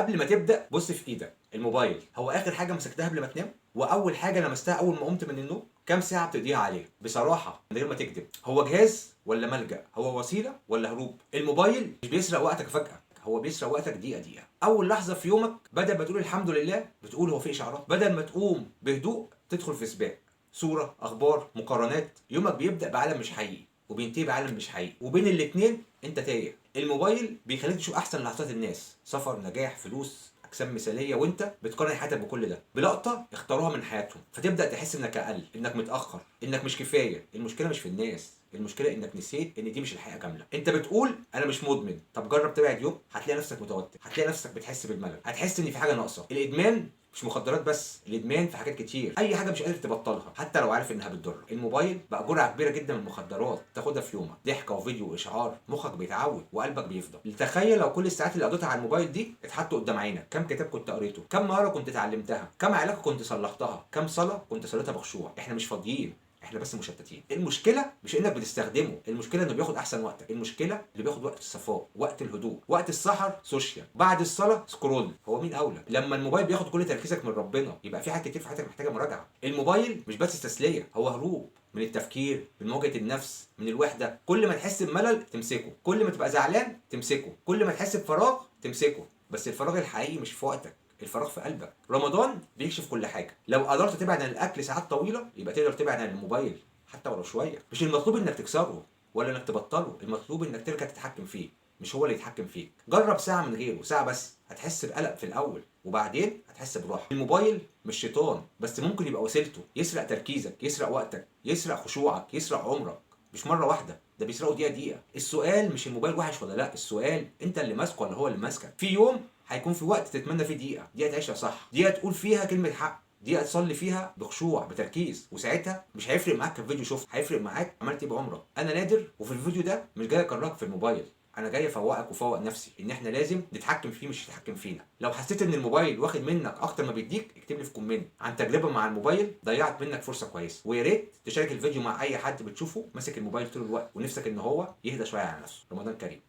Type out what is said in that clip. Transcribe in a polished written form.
قبل ما تبدا بص في ايدك. الموبايل هو اخر حاجه مسكتها قبل ما تنام، واول حاجه لمستها اول ما قمت من النوم؟ كام ساعه بتقضيها عليه بصراحه من غير ما تكذب؟ هو جهاز ولا ملجأ؟ هو وسيله ولا هروب؟ الموبايل مش بيسرق وقتك فجاه، هو بيسرق وقتك دقيقه دقيقه. اول لحظه في يومك بدل ما تقول الحمد لله بتقول هو في اشعارات. بدل ما تقوم بهدوء تدخل في سباق، صوره، اخبار، مقارنات. يومك بيبدا بعالم مش حقيقي وبينتهي بعالم مش حقيقي، وبين الاتنين انت تايه. الموبايل بيخليك تشوف احسن لحظات الناس، سفر، نجاح، فلوس، اجسام مثاليه، وانت بتقارن حياتك بكل ده بلقطه اختاروها من حياتهم. فتبدا تحس انك اقل، انك متاخر، انك مش كفايه. المشكله مش في الناس، المشكله انك نسيت ان دي مش الحقيقه كامله. انت بتقول انا مش مدمن، طب جرب تبعد يوم هتلاقي نفسك متوتر، هتلاقي نفسك بتحس بالملل، هتحس ان في حاجه ناقصه. الادمان مش مخدرات بس، الادمان في حاجات كتير. اي حاجه مش قادر تبطلها حتى لو عارف انها بتضر. الموبايل بقى جرعه كبيره جدا من المخدرات تاخدها في يومك، ضحكه وفيديو واشعار، مخك بيتعود وقلبك بيفضل. تخيل لو كل الساعات اللي قضيتها على الموبايل دي اتحطوا قدام عينك، كم كتاب كنت قريته، كم مهاره كنت اتعلمتها، كم علاقه كنت صلحتها، كم صلاه كنت صليتها بخشوع. احنا مش فاضيين، احنا بس مشتتين. المشكله مش انك بتستخدمه، المشكله انه بياخد احسن وقتك. المشكله اللي بياخد وقت الصفاء، وقت الهدوء، وقت السحر سوشيال، بعد الصلاه سكرول. هو مين اولى؟ لما الموبايل بياخد كل تركيزك من ربنا يبقى في حاجات كتير في حياتك محتاجه مراجعه. الموبايل مش بس تسليه، هو هروب من التفكير، من مواجهه النفس، من الوحده. كل ما تحس بملل تمسكه، كل ما تبقى زعلان تمسكه، كل ما تحس بفراغ تمسكه. بس الفراغ الحقيقي مش في وقتك، الفراغ في قلبك. رمضان بيكشف كل حاجه. لو قدرت تبعد عن الاكل ساعات طويله يبقى تقدر تبعد عن الموبايل حتى ولو شويه. مش المطلوب انك تكسره ولا انك تبطله، المطلوب انك ترجع تتحكم فيه، مش هو اللي يتحكم فيك. جرب ساعه من غيره، ساعه بس، هتحس بقلق في الاول وبعدين هتحس براحه. الموبايل مش شيطان، بس ممكن يبقى وسيلته. يسرق تركيزك، يسرق وقتك، يسرق خشوعك، يسرق عمرك. مش مره واحده، ده بيسرقوا دقيقه دقيقه. السؤال مش الموبايل وحش ولا لا، السؤال انت اللي ماسكه ولا هو اللي ماسكك. في يوم هيكون في وقت تتمنى فيه دقيقه، دقيقه تعيشها صح، دقيقه تقول فيها كلمه حق، دقيقه تصلي فيها بخشوع بتركيز. وساعتها مش هيفرق معاك كم فيديو شفت، هيفرق معاك عملت ايه بعمرك. انا نادر، وفي الفيديو ده مش جاي اكرهك في الموبايل، انا جاي افوقك وفوق نفسي ان احنا لازم نتحكم فيه مش يتحكم فينا. لو حسيت ان الموبايل واخد منك اكتر ما بيديك اكتب لي في كومنت عن تجربه مع الموبايل ضيعت منك فرصه كويسه. ويا ريت تشارك الفيديو مع اي حد بتشوفه ماسك الموبايل طول الوقت ونفسك ان هو يهدى شويه على نفسه. رمضان كريم.